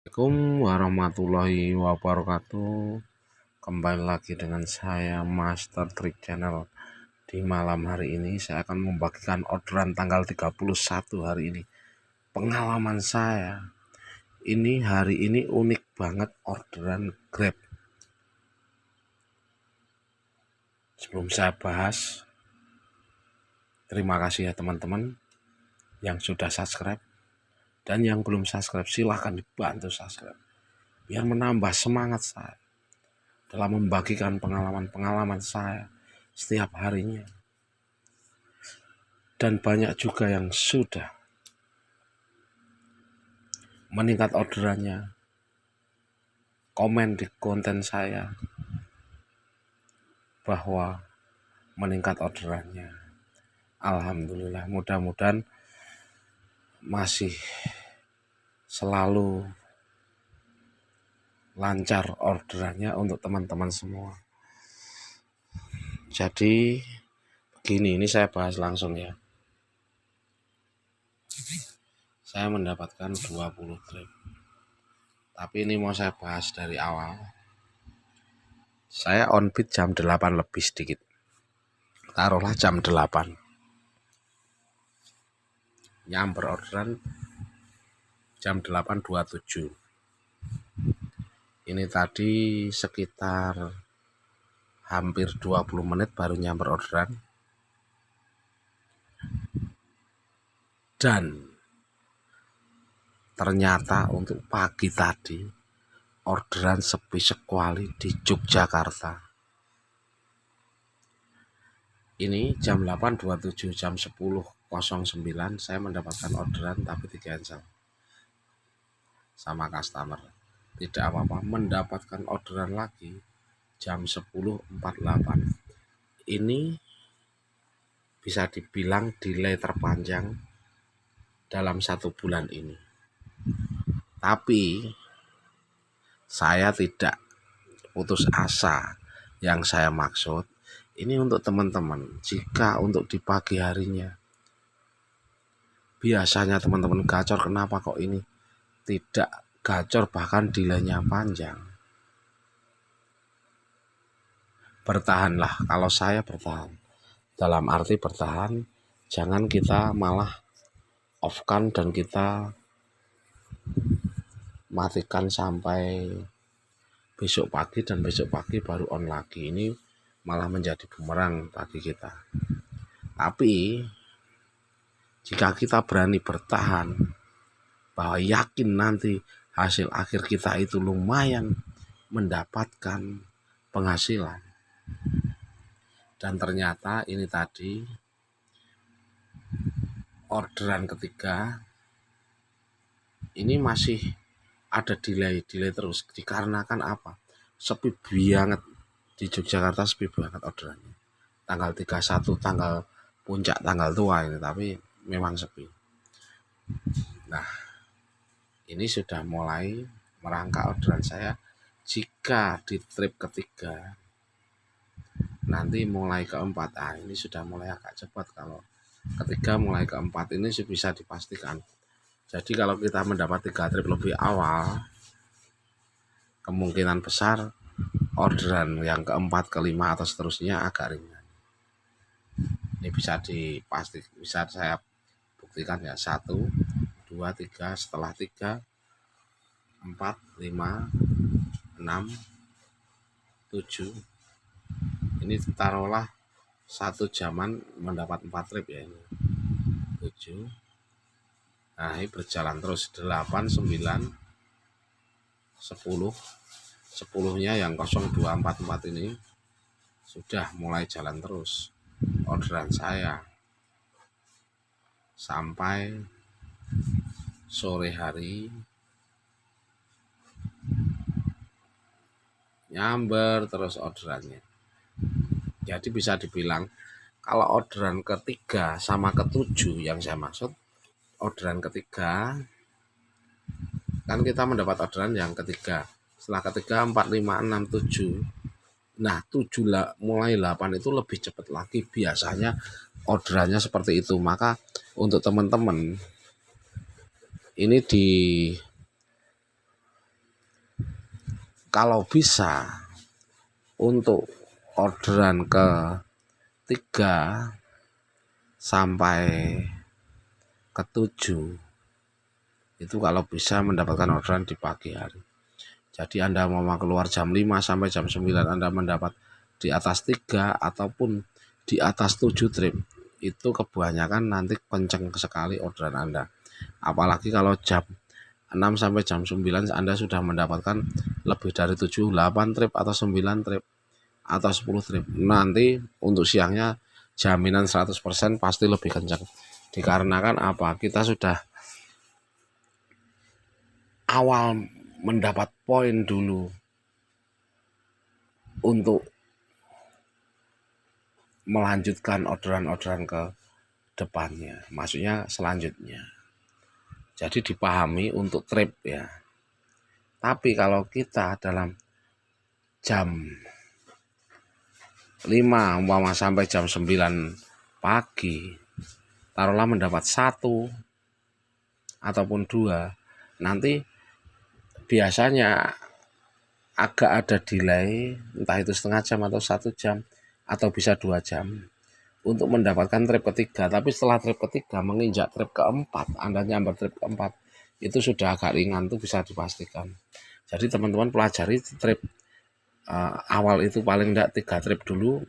Assalamualaikum warahmatullahi wabarakatuh. Kembali lagi dengan saya Master Trick Channel. Di malam hari ini saya akan membagikan orderan tanggal 31 hari ini. Pengalaman saya ini hari ini unik banget, orderan Grab. Sebelum saya bahas, terima kasih ya teman-teman yang sudah subscribe. Dan yang belum subscribe silahkan dibantu subscribe biar menambah semangat saya dalam membagikan pengalaman-pengalaman saya setiap harinya. Dan banyak juga yang sudah meningkat orderannya, komen di konten saya bahwa meningkat orderannya. Alhamdulillah, mudah-mudahan masih selalu lancar orderannya untuk teman-teman semua. Jadi begini, ini saya bahas langsung ya. Saya mendapatkan 20 Grab. Tapi ini mau saya bahas dari awal. Saya on bid jam 8 lebih sedikit. Taruhlah jam 8. Nyamper orderan jam 8.27. Ini tadi sekitar hampir 20 menit baru nyamper orderan. Dan ternyata untuk pagi tadi orderan sepi sekuali di Yogyakarta. Ini jam 8.27, jam 10.09 saya mendapatkan orderan tapi di cancel sama customer. Tidak apa-apa, mendapatkan orderan lagi jam 10.48. Ini bisa dibilang delay terpanjang dalam 1 bulan ini. Tapi saya tidak putus asa. Yang saya maksud ini untuk teman-teman, jika untuk di pagi harinya biasanya teman-teman gacor, kenapa kok ini tidak gacor bahkan delaynya panjang? Bertahanlah, kalau saya bertahan. Dalam arti bertahan, jangan kita malah off-kan dan kita matikan sampai besok pagi dan besok pagi baru on lagi. Ini malah menjadi bumerang bagi kita. Tapi jika kita berani bertahan, bahwa yakin nanti hasil akhir kita itu lumayan mendapatkan penghasilan. Dan ternyata ini tadi orderan ketiga ini masih ada delay terus. Dikarenakan apa? Sepi banget di Yogyakarta, sepi banget orderannya. Tanggal 31 tanggal puncak tanggal tua ini, tapi memang sepi. Nah, ini sudah mulai merangkak orderan saya. Jika di trip ketiga nanti mulai keempat, ini sudah mulai agak cepat. Kalau ketiga mulai keempat ini bisa dipastikan. Jadi kalau kita mendapat 3 trip lebih awal, kemungkinan besar orderan yang keempat, kelima atau seterusnya agak ringan. Ini bisa dipastikan, bisa saya buktikan ya. 1, 2, 3, setelah 3, 4, 5, 6, 7. Ini taruhlah 1 jaman mendapat 4 trip ya ini. 7. Nah, ini berjalan terus 8, 9, 10. 10-nya yang 0244 ini sudah mulai jalan terus orderan saya sampai sore hari nyamber terus orderannya. Jadi bisa dibilang kalau orderan ketiga sama ketujuh, yang saya maksud orderan ketiga kan kita mendapat orderan yang ketiga, setelah ketiga 4, 5, 6, 7. Nah 7 mulai 8 itu lebih cepat lagi biasanya orderannya seperti itu. Maka untuk teman-teman ini kalau bisa untuk orderan ke 3 sampai ke 7 itu kalau bisa mendapatkan orderan di pagi hari. Jadi Anda mau keluar jam 5 sampai jam 9 Anda mendapat di atas 3 ataupun di atas 7 trip. Itu kebanyakan nanti kenceng sekali orderan Anda. Apalagi kalau jam 6 sampai jam 9 Anda sudah mendapatkan lebih dari 7, 8 trip atau 9 trip atau 10 trip. Nanti untuk siangnya jaminan 100% pasti lebih kencang. Dikarenakan apa? Kita sudah awal mendapat poin dulu untuk melanjutkan orderan-orderan ke depannya, maksudnya selanjutnya. Jadi dipahami untuk trip ya. Tapi kalau kita dalam jam 5 umpama sampai jam 9 pagi, taruhlah mendapat 1 ataupun 2, nanti biasanya agak ada delay, entah itu setengah jam atau 1 jam atau bisa 2 jam untuk mendapatkan trip ketiga. Tapi setelah trip ketiga menginjak trip keempat, Anda nyamber trip keempat, itu sudah agak ringan tuh bisa dipastikan. Jadi teman-teman pelajari trip awal itu paling enggak 3 trip dulu.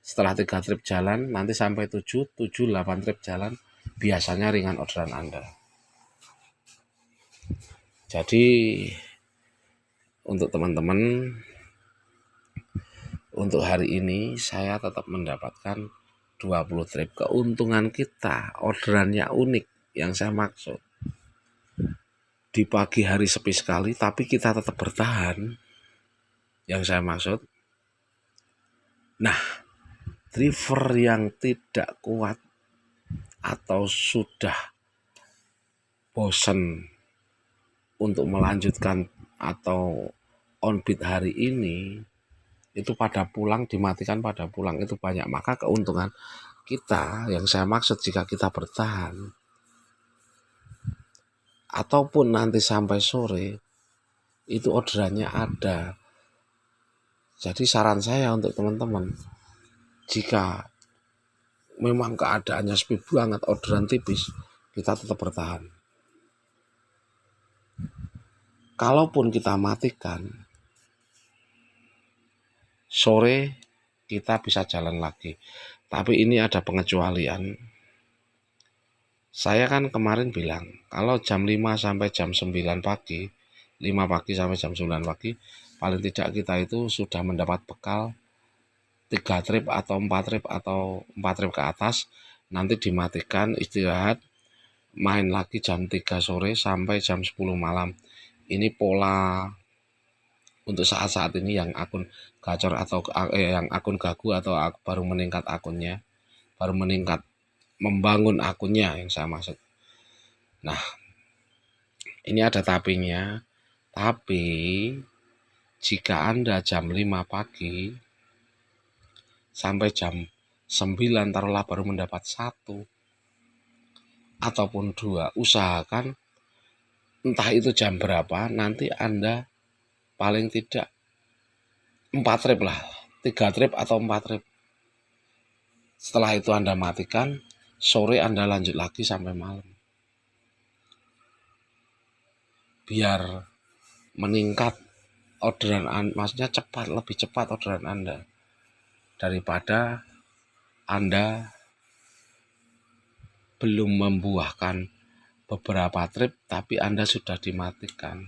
Setelah 3 trip jalan nanti sampai 7, 8 trip jalan, biasanya ringan orderan Anda. Jadi untuk teman-teman, untuk hari ini saya tetap mendapatkan 20 trip. Keuntungan kita orderannya unik yang saya maksud. Di pagi hari sepi sekali tapi kita tetap bertahan. Yang saya maksud. Nah, driver yang tidak kuat atau sudah bosan untuk melanjutkan atau on beat hari ini, itu pada pulang, dimatikan pada pulang, itu banyak. Maka keuntungan kita yang saya maksud jika kita bertahan ataupun nanti sampai sore itu orderannya ada. Jadi saran saya untuk teman-teman, jika memang keadaannya sepi banget, orderan tipis, kita tetap bertahan. Kalaupun kita matikan, sore kita bisa jalan lagi. Tapi ini ada pengecualian. Saya kan kemarin bilang, kalau jam 5 sampai jam 9 pagi, 5 pagi sampai jam 9 pagi, paling tidak kita itu sudah mendapat bekal 3 trip atau 4 trip atau 4 trip ke atas, nanti dimatikan, istirahat, main lagi jam 3 sore sampai jam 10 malam. Ini pola untuk saat-saat ini yang akun gacor atau yang akun gagu atau baru meningkat akunnya, baru meningkat membangun akunnya yang saya maksud. Nah, ini ada tapinya. Tapi jika Anda jam 5 pagi sampai jam 9 taruhlah baru mendapat 1 ataupun 2, usahakan entah itu jam berapa, nanti Anda paling tidak 4 trip lah, 3 trip atau 4 trip. Setelah itu Anda matikan, sore Anda lanjut lagi sampai malam. Biar meningkat orderan Anda, maksudnya cepat, lebih cepat orderan Anda. Daripada Anda belum membuahkan beberapa trip tapi Anda sudah dimatikan.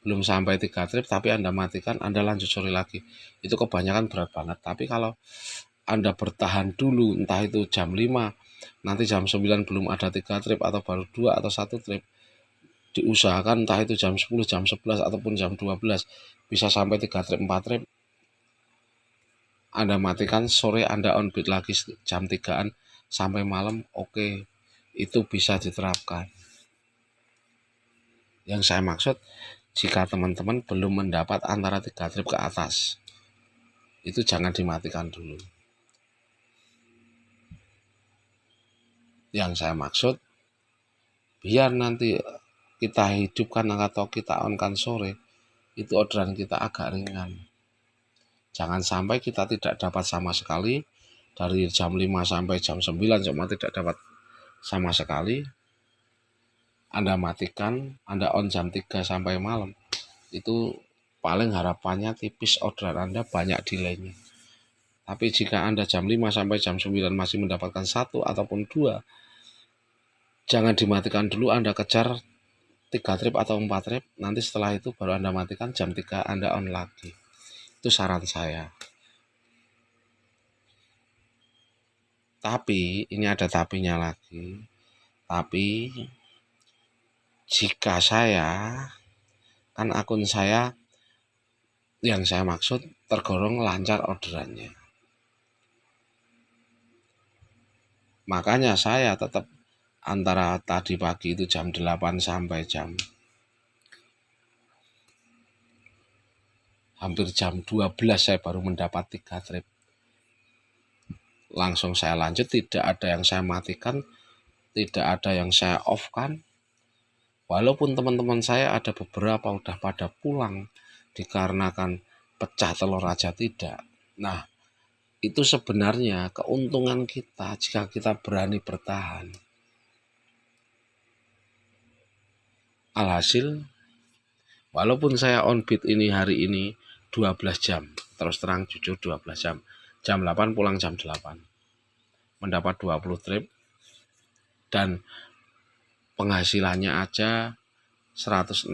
Belum sampai 3 trip tapi Anda matikan, Anda lanjut sore lagi. Itu kebanyakan berat banget. Tapi kalau Anda bertahan dulu, entah itu jam 5, nanti jam 9 belum ada 3 trip atau baru 2 atau 1 trip, diusahakan entah itu jam 10, jam 11 ataupun jam 12 bisa sampai 3 trip, 4 trip, Anda matikan, sore Anda on beat lagi jam 3-an sampai malam, oke, itu bisa diterapkan. Yang saya maksud, jika teman-teman belum mendapat antara 3 trip ke atas, itu jangan dimatikan dulu. Yang saya maksud, biar nanti kita hidupkan atau kita onkan sore, itu orderan kita agak ringan. Jangan sampai kita tidak dapat sama sekali, dari jam 5 sampai jam 9 cuma tidak dapat sama sekali. Anda matikan, Anda on jam 3 sampai malam, itu paling harapannya tipis orderan Anda banyak delay-nya. Tapi jika Anda jam 5 sampai jam 9 masih mendapatkan 1 ataupun 2, jangan dimatikan dulu, Anda kejar 3 trip atau 4 trip, nanti setelah itu baru Anda matikan, jam 3 Anda on lagi. Itu saran saya. Tapi ini ada tapinya lagi. Tapi jika kan akun saya yang saya maksud tergolong lancar orderannya. Makanya saya tetap antara tadi pagi itu jam 8 sampai hampir jam 12 saya baru mendapat 3 trip. Langsung saya lanjut, tidak ada yang saya matikan, tidak ada yang saya off kan. Walaupun teman-teman saya ada beberapa udah pada pulang dikarenakan pecah telur aja tidak. Nah, itu sebenarnya keuntungan kita jika kita berani bertahan. Alhasil, walaupun saya on beat ini hari ini 12 jam, terus terang jujur 12 jam. Jam 8 pulang jam 8. Mendapat 20 trip dan penghasilannya aja 169.000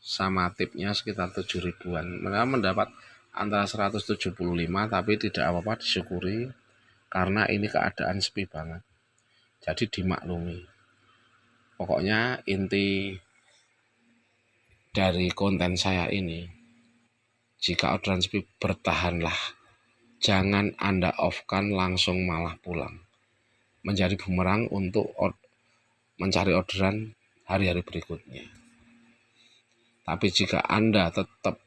sama tipnya sekitar 7 ribuan. Mereka mendapat antara 175, tapi tidak apa-apa, disyukuri karena ini keadaan sepi banget. Jadi dimaklumi. Pokoknya inti dari konten saya ini, jika orderan sepi bertahanlah. Jangan Anda off-kan langsung malah pulang. Menjadi bumerang untuk mencari orderan hari-hari berikutnya. Tapi jika Anda tetap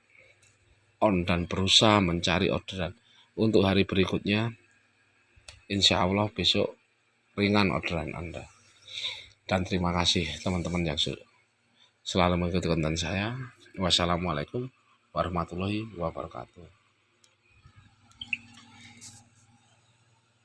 on dan berusaha mencari orderan untuk hari berikutnya, insya Allah besok ringan orderan Anda. Dan terima kasih teman-teman yang selalu mengikuti konten saya. Wassalamualaikum warahmatullahi wabarakatuh.